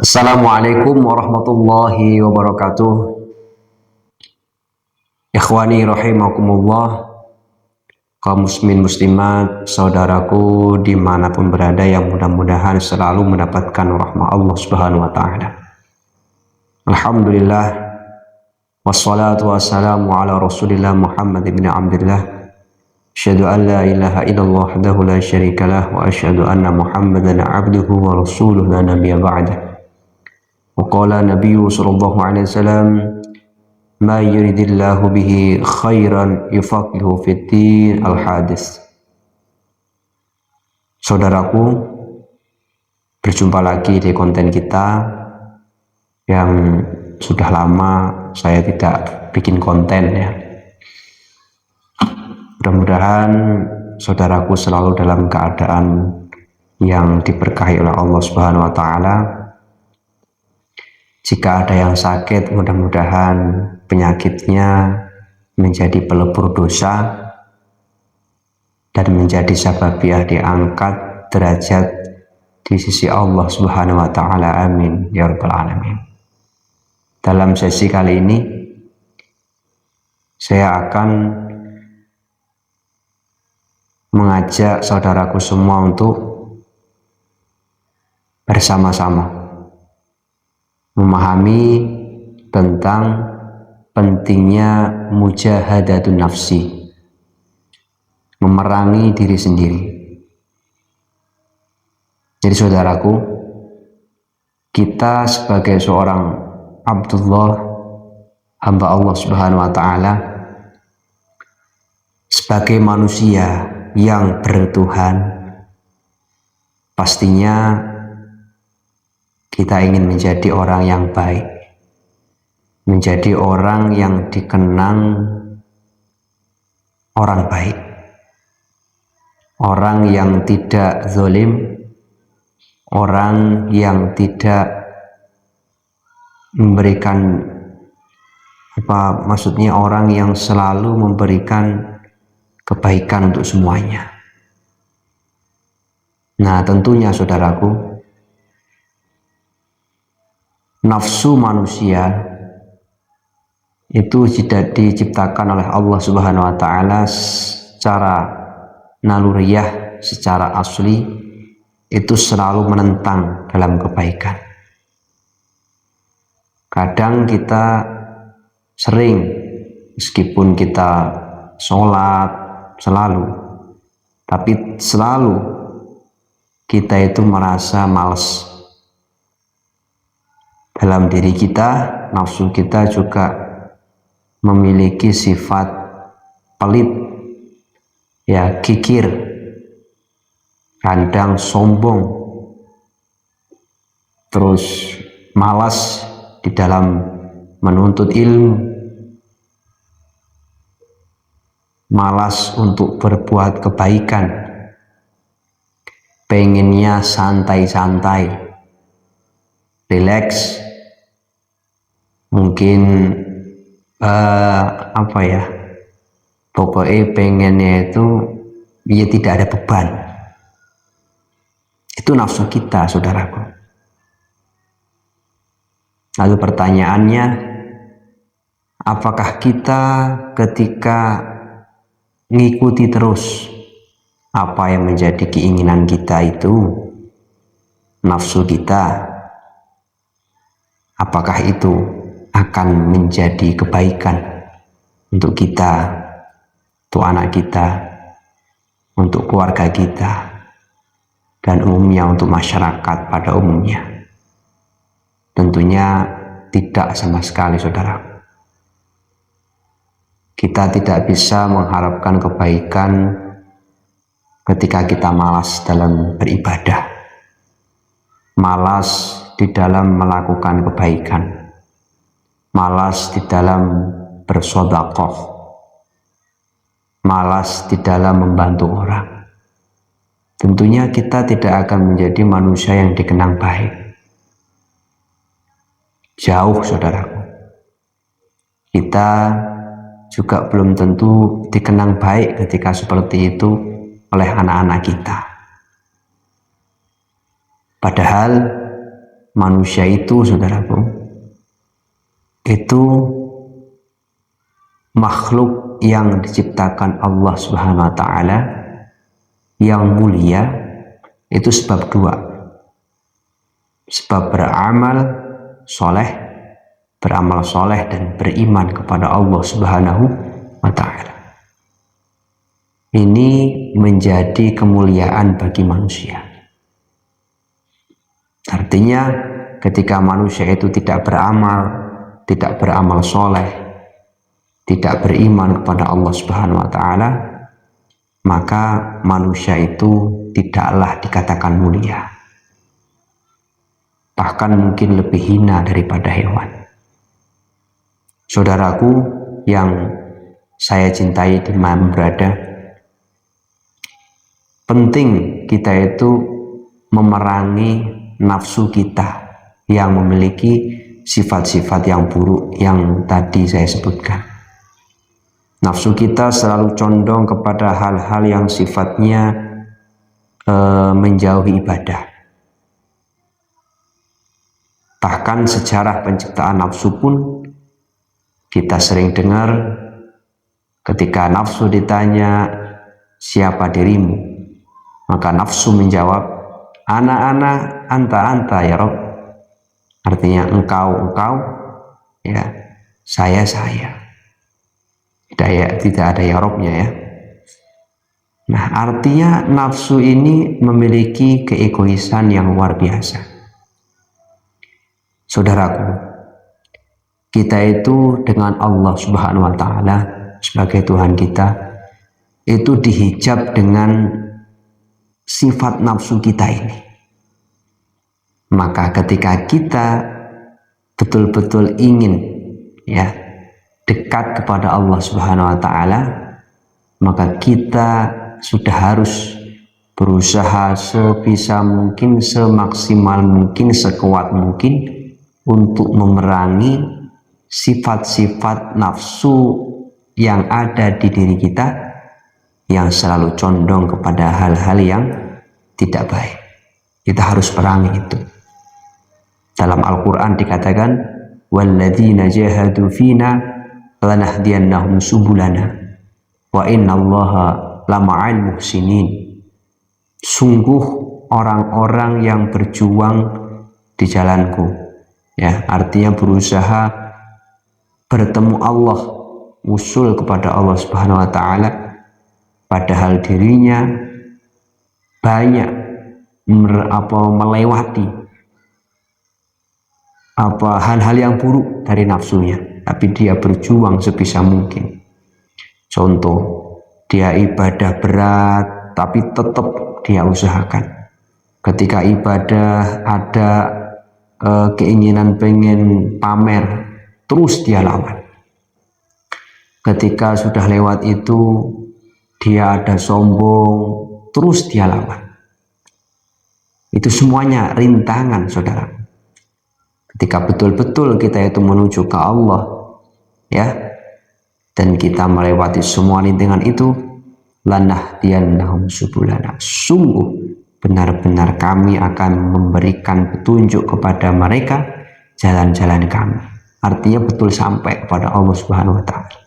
Assalamualaikum warahmatullahi wabarakatuh. Ikhwani rahimakumullah, kaum muslimin muslimat, saudaraku dimanapun berada yang mudah-mudahan selalu mendapatkan rahmah Allah subhanahu wa ta'ala. Alhamdulillah, wassalatu wassalamu ala rasulillah Muhammad ibn Abdullah. Asyhadu an la ilaha illallah wahdahu la syarikalah wa asyhadu anna Muhammadan abduhu wa rasuluhu la nabiyya ba'dah. Waqala Nabiyyu sallallahu alaihi wasallam, ma yuridillahu bihi khairan yufaqihu fiddin. Al-hadis. Saudaraku, berjumpa lagi di konten kita yang sudah lama saya tidak bikin konten ya. Mudah-mudahan saudaraku selalu dalam keadaan yang diberkahi oleh Allah Subhanahu wa taala. Jika ada yang sakit, mudah-mudahan penyakitnya menjadi pelebur dosa dan menjadi sababiah diangkat derajat di sisi Allah Subhanahu wa taala. Amin ya rabbal alamin. Dalam sesi kali ini saya akan mengajak saudaraku semua untuk bersama-sama memahami tentang pentingnya mujahadatun nafsi, memerangi diri sendiri. Jadi saudaraku, kita sebagai seorang Abdullah, hamba Allah Subhanahu wa ta'ala, sebagai manusia yang bertuhan, pastinya kita ingin menjadi orang yang baik, menjadi orang yang dikenang orang baik, orang yang tidak zalim, orang yang tidak memberikan orang yang selalu memberikan kebaikan untuk semuanya. Nah, tentunya saudaraku, nafsu manusia itu tidak diciptakan oleh Allah Subhanahu wa ta'ala secara naluriah, secara asli, itu selalu menentang dalam kebaikan. Kadang kita sering, meskipun kita sholat selalu, tapi selalu kita itu merasa malas. Dalam diri kita, nafsu kita juga memiliki sifat pelit, ya, kikir, kadang sombong, terus malas di dalam menuntut ilmu, malas untuk berbuat kebaikan, pengennya santai-santai, rileks, mungkin pokoknya pengennya itu ya tidak ada beban. Itu nafsu kita, saudaraku. Lalu pertanyaannya, apakah kita ketika ngikuti terus apa yang menjadi keinginan kita itu, nafsu kita, apakah itu akan menjadi kebaikan untuk kita, untuk anak kita, untuk keluarga kita, dan umumnya untuk masyarakat pada umumnya? Tentunya tidak sama sekali, saudara. Kita tidak bisa mengharapkan kebaikan ketika kita malas dalam beribadah, malas di dalam melakukan kebaikan, malas di dalam bersedekah, malas di dalam membantu orang. Tentunya kita tidak akan menjadi manusia yang dikenang baik. Jauh, saudaraku. Kita juga belum tentu dikenang baik ketika seperti itu oleh anak-anak kita. Padahal manusia itu, saudaraku, itu makhluk yang diciptakan Allah Subhanahu wa taala yang mulia, itu sebab dua. Sebab beramal soleh dan beriman kepada Allah Subhanahu wa taala. Ini menjadi kemuliaan bagi manusia. Artinya ketika manusia itu tidak beramal soleh, tidak beriman kepada Allah Subhanahu wa taala, maka manusia itu tidaklah dikatakan mulia. Bahkan mungkin lebih hina daripada hewan. Saudaraku yang saya cintai dimanapun berada, penting kita itu memerangi nafsu kita yang memiliki sifat-sifat yang buruk yang tadi saya sebutkan. Nafsu kita selalu condong kepada hal-hal yang sifatnya menjauhi ibadah. Bahkan sejarah penciptaan nafsu pun kita sering dengar ketika nafsu ditanya, siapa dirimu? Maka nafsu menjawab, ana, anta ya Rabb. Artinya engkau, ya, saya. Tidak ada ya Rabbnya ya. Nah, artinya nafsu ini memiliki keegoisan yang luar biasa. Saudaraku, kita itu dengan Allah Subhanahu wa taala sebagai Tuhan kita itu dihijab dengan sifat nafsu kita ini. Maka ketika kita betul-betul ingin ya dekat kepada Allah Subhanahu wa taala, maka kita sudah harus berusaha sebisa mungkin, semaksimal mungkin, sekuat mungkin untuk memerangi sifat-sifat nafsu yang ada di diri kita yang selalu condong kepada hal-hal yang tidak baik. Kita harus perangi itu. Dalam Al-Quran dikatakan, walladzina jahadu fina lanahdiyannahum subulana wa innallaha lama'al muhsinin. Sungguh orang-orang yang berjuang di jalanku, ya, artinya berusaha bertemu Allah, usul kepada Allah Subhanahu wa taala, padahal dirinya banyak melewati hal-hal yang buruk dari nafsunya, tapi dia berjuang sebisa mungkin. Contoh, dia ibadah berat tapi tetap dia usahakan. Ketika ibadah ada keinginan pengen pamer, terus dia lawan. Ketika sudah lewat itu dia ada sombong, terus dia lawan. Itu semuanya rintangan, saudara. Ketika betul-betul kita itu menuju ke Allah, ya, dan kita melewati semua rintangan itu, lanahdiyannahum subulana. Sungguh benar-benar kami akan memberikan petunjuk kepada mereka jalan-jalan kami. Artinya betul sampai kepada Allah Subhanahu wa taala.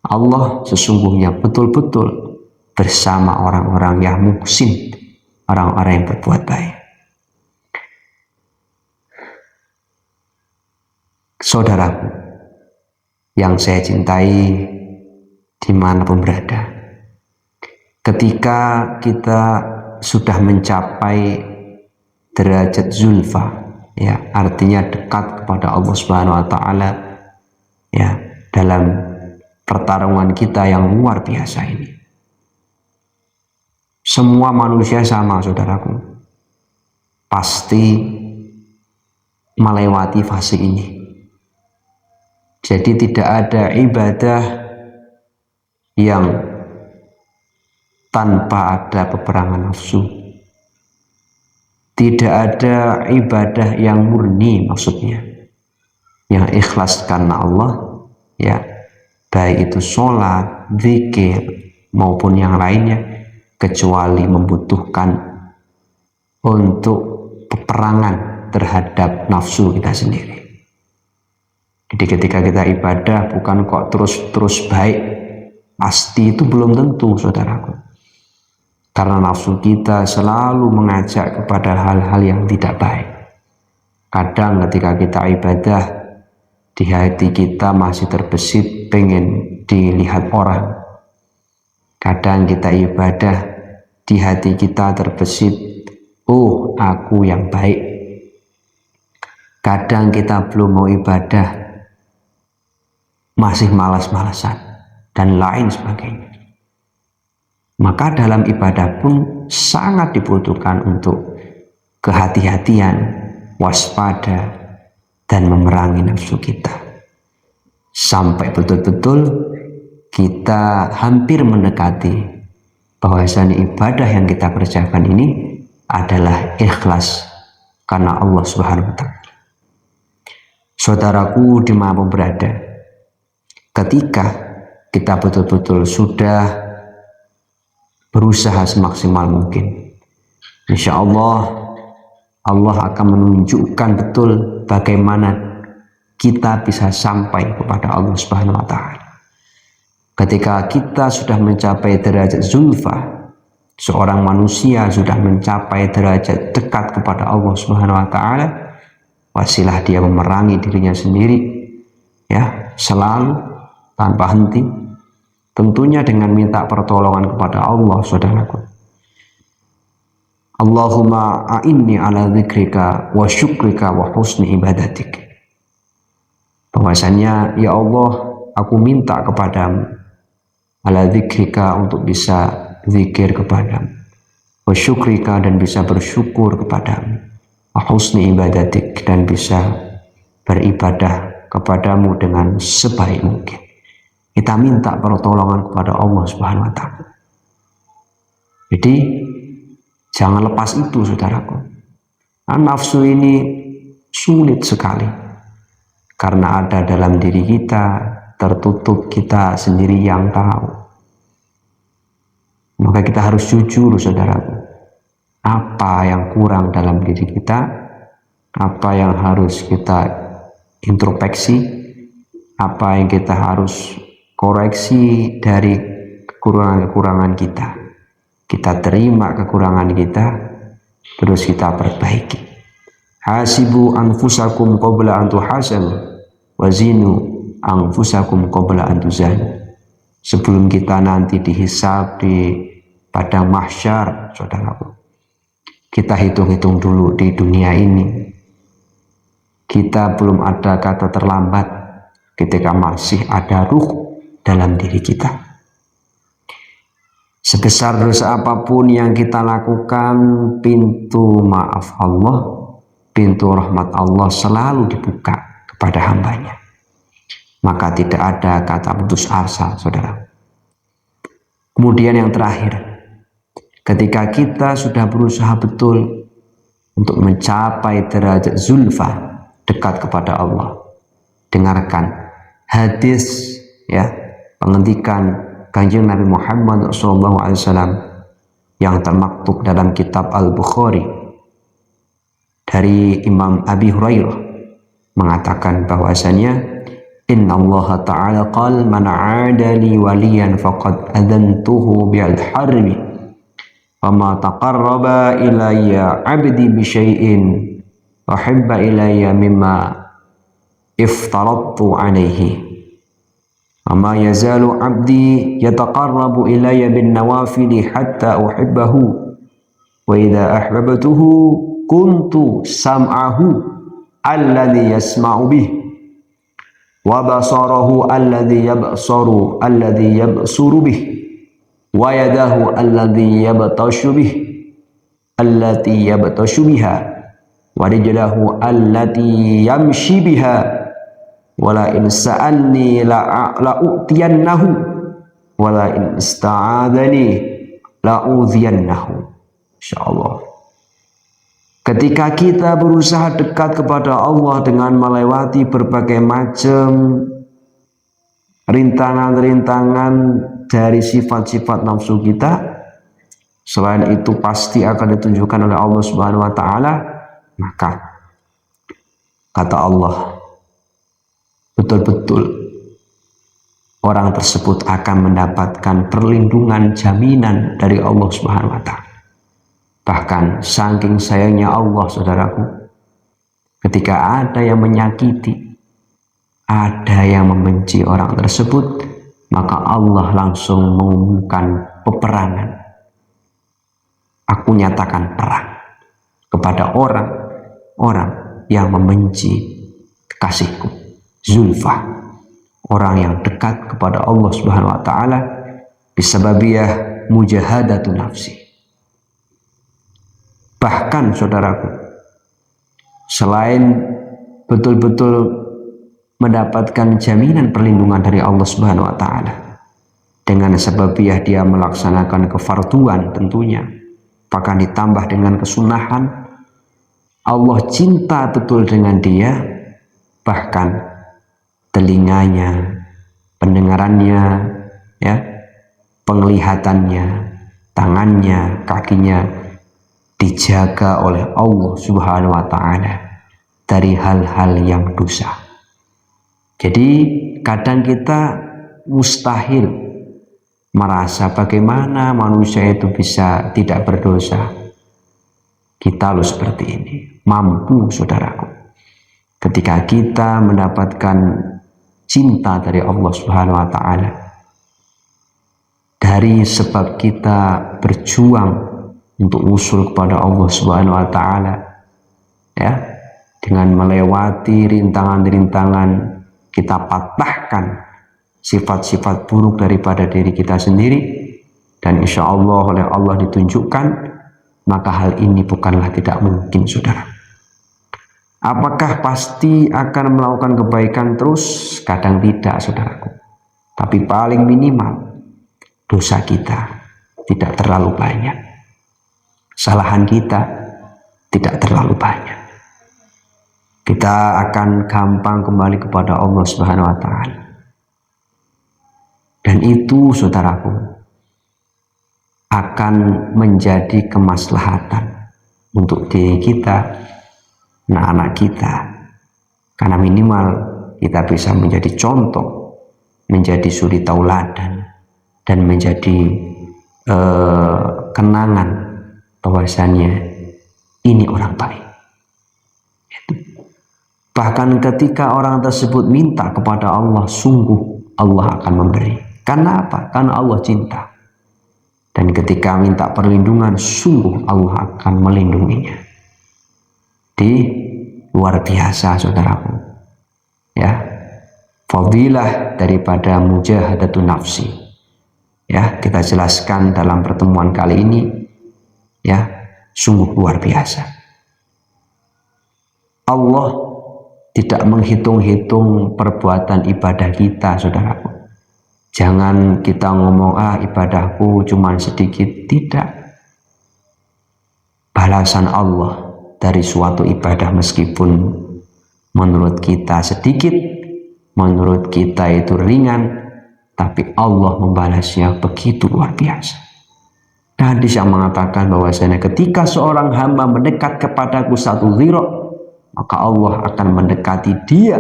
Allah sesungguhnya betul-betul bersama orang-orang yang muhsin, orang-orang yang berbuat baik. Saudaraku yang saya cintai dimanapun berada, ketika kita sudah mencapai derajat zulfa, ya, artinya dekat kepada Allah Subhanahu wa taala, ya, dalam pertarungan kita yang luar biasa ini. Semua manusia sama, saudaraku, pasti melewati fase ini. Jadi tidak ada ibadah yang tanpa ada peperangan nafsu. Tidak ada ibadah yang murni, maksudnya yang ikhlas karena Allah, ya, baik itu sholat, zikir maupun yang lainnya, kecuali membutuhkan untuk peperangan terhadap nafsu kita sendiri. Jadi ketika kita ibadah bukan kok terus baik, pasti itu belum tentu, saudaraku. Karena nafsu kita selalu mengajak kepada hal-hal yang tidak baik. Kadang ketika kita ibadah, di hati kita masih terbesit pengen dilihat orang. Kadang kita ibadah, di hati kita terbesit, oh aku yang baik. Kadang kita belum mau ibadah, masih malas-malasan, dan lain sebagainya. Maka dalam ibadah pun sangat dibutuhkan untuk kehati-hatian, waspada, dan memerangi nafsu kita. Sampai betul-betul kita hampir mendekati bahwasanya ibadah yang kita kerjakan ini adalah ikhlas karena Allah Subhanahu wa Ta'ala. Saudaraku dimanapun berada, ketika kita betul-betul sudah berusaha semaksimal mungkin, insya Allah akan menunjukkan betul bagaimana kita bisa sampai kepada Allah Subhanahu wa Ta'ala. Ketika kita sudah mencapai derajat zulfa, seorang manusia sudah mencapai derajat dekat kepada Allah Subhanahu wa Ta'ala, wasilah dia memerangi dirinya sendiri, ya, selalu tanpa henti, tentunya dengan minta pertolongan kepada Allah, saudaraku. Allahumma a'inni ala dzikrika wa syukrika wa husni ibadatik. Bahwasanya, ya Allah, aku minta kepadamu ala dzikrika, untuk bisa zikir kepadamu, wa syukrika, dan bisa bersyukur kepadamu, wa husni ibadatik, dan bisa beribadah kepadamu dengan sebaik mungkin. Kita minta pertolongan kepada Allah Subhanahu wa Ta'ala. Jadi jangan lepas itu, saudaraku. Nafsu ini sulit sekali karena ada dalam diri kita, tertutup, kita sendiri yang tahu. Maka kita harus jujur, saudaraku. Apa yang kurang dalam diri kita, apa yang harus kita introspeksi, apa yang kita harus koreksi dari kekurangan-kekurangan kita. Kita terima kekurangan kita, terus kita perbaiki. Hasibu anfusakum qabla an tuhasabu, wazinu anfusakum qabla an tuzanu. Sebelum kita nanti dihisab di padang mahsyar, saudaraku, kita hitung-hitung dulu di dunia ini. Kita belum ada kata terlambat ketika masih ada ruh dalam diri kita. Sebesar dosa apapun yang kita lakukan, pintu maaf Allah, pintu rahmat Allah selalu dibuka kepada hambanya. Maka tidak ada kata putus asa, saudara. Kemudian yang terakhir, ketika kita sudah berusaha betul untuk mencapai derajat zulfa, dekat kepada Allah, dengarkan hadis, ya, penghentikan Kanjeng Nabi Muhammad SAW yang termaktub dalam kitab Al-Bukhari dari Imam Abi Hurairah, mengatakan bahwasanya inna Allah ta'ala qal man 'ada li waliyan faqad adantuhu bil harbi wa ma taqarraba ilayya 'abdi bi syai'in wa hibba ilayya mimma iftaradtu 'alaihi. Ama yazalu abdi yataqarrabu ilayya bin nawafili hatta uhibbahu wa idza ahbabtuhu kuntu sam'ahu alladhi yasma'u bih wa basarahu alladhi yabsuru bih wa yadahu alladhi yabtashu biha wa rijlahu allati yamshi biha wala in sa'alni la'utiyannahu wala in ista'adani la'udhiyannahu. Insyaallah, ketika kita berusaha dekat kepada Allah dengan melewati berbagai macam rintangan-rintangan dari sifat-sifat nafsu kita, selain itu pasti akan ditunjukkan oleh Allah Subhanahu wa Ta'ala, maka kata Allah, betul-betul orang tersebut akan mendapatkan perlindungan jaminan dari Allah Subhanahu wa Ta'ala. Bahkan saking sayangnya Allah, saudaraku, ketika ada yang menyakiti, ada yang membenci orang tersebut, maka Allah langsung mengumumkan peperangan. Aku nyatakan perang kepada orang-orang yang membenci kekasihku, Zulfa, orang yang dekat kepada Allah Subhanahu wa Ta'ala, bisababiyah mujahadatu nafsi. Bahkan saudaraku, selain betul-betul mendapatkan jaminan perlindungan dari Allah Subhanahu wa Ta'ala, dengan sebabiyah dia melaksanakan kefarduan tentunya, bahkan ditambah dengan kesunahan, Allah cinta betul dengan dia, bahkan telinganya, pendengarannya, ya, penglihatannya, tangannya, kakinya dijaga oleh Allah Subhanahu wa Ta'ala dari hal-hal yang dosa. Jadi kadang kita mustahil merasa bagaimana manusia itu bisa tidak berdosa. Kita loh seperti ini, mampu saudaraku. Ketika kita mendapatkan cinta dari Allah Subhanahu wa Ta'ala, dari sebab kita berjuang untuk usul kepada Allah Subhanahu wa Ta'ala, ya, dengan melewati rintangan-rintangan, kita patahkan sifat-sifat buruk daripada diri kita sendiri, dan insya Allah oleh Allah ditunjukkan, maka hal ini bukanlah tidak mungkin, saudara. Apakah pasti akan melakukan kebaikan terus? Kadang tidak, saudaraku. Tapi paling minimal dosa kita tidak terlalu banyak, kesalahan kita tidak terlalu banyak. Kita akan gampang kembali kepada Allah Subhanahu wa Ta'ala. Dan itu, saudaraku, akan menjadi kemaslahatan untuk diri kita, anak-anak kita, karena minimal kita bisa menjadi contoh, menjadi suri tauladan, dan menjadi kenangan bahwasannya ini orang baik. Bahkan ketika orang tersebut minta kepada Allah, sungguh Allah akan memberi. Karena apa? Karena Allah cinta. Dan ketika minta perlindungan, sungguh Allah akan melindunginya. Luar biasa, saudaraku. Ya, fadilah daripada mujahadatun nafsi. Ya, kita jelaskan dalam pertemuan kali ini. Ya, sungguh luar biasa. Allah tidak menghitung-hitung perbuatan ibadah kita, saudaraku. Jangan kita ngomong, ibadahku cuma sedikit. Tidak. Balasan Allah dari suatu ibadah meskipun menurut kita sedikit, menurut kita itu ringan, tapi Allah membalasnya begitu luar biasa. Hadis yang mengatakan bahwasanya ketika seorang hamba mendekat kepadaku satu dhira', maka Allah akan mendekati dia,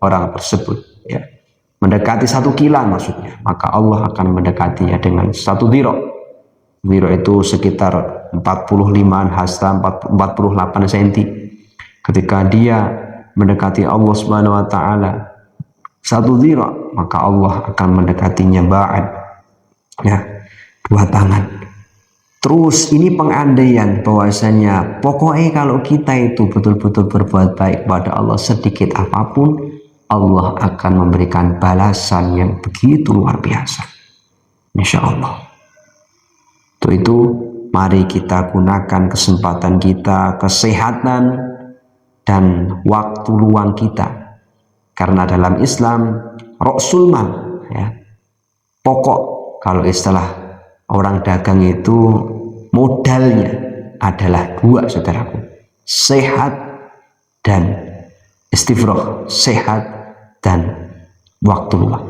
orang tersebut, ya, mendekati 1 kilan maksudnya, maka Allah akan mendekatinya dengan 1 dhira'. Dhira' itu sekitar 45 hasta, 48 cm. Ketika dia mendekati Allah Subhanahu wa Ta'ala 1 dhira', maka Allah akan mendekatinya ba'ad, ya, 2 tangan. Terus ini pengandaian bahwasanya pokoknya kalau kita itu betul-betul berbuat baik kepada Allah sedikit apapun, Allah akan memberikan balasan yang begitu luar biasa, insya Allah. Untuk itu mari kita gunakan kesempatan kita, kesehatan dan waktu luang kita, karena dalam Islam ra'sul mal, ya, pokok, kalau istilah orang dagang itu modalnya adalah 2, saudaraku, sehat dan istifroh, sehat dan waktu luang.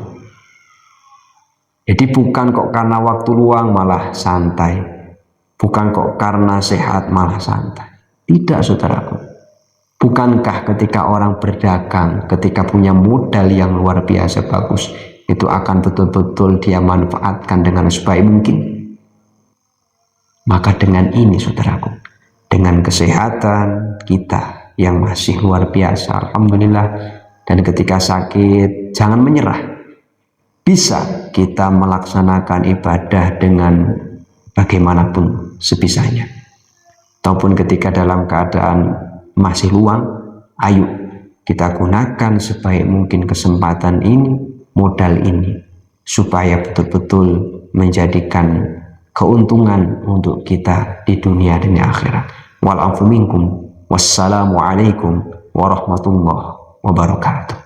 Jadi bukan kok karena waktu luang malah santai, bukan kok karena sehat malah santai. Tidak, saudaraku. Bukankah ketika orang berdagang, ketika punya modal yang luar biasa bagus, itu akan betul-betul dia manfaatkan dengan sebaik mungkin? Maka dengan ini saudaraku, dengan kesehatan kita yang masih luar biasa, alhamdulillah, dan ketika sakit jangan menyerah. Bisa kita melaksanakan ibadah dengan bagaimanapun sebisanya. Ataupun ketika dalam keadaan masih luang, ayo kita gunakan sebaik mungkin kesempatan ini, modal ini, supaya betul-betul menjadikan keuntungan untuk kita di dunia dan di akhirat. Wal afu minkum. Wassalamualaikum warahmatullahi wabarakatuh.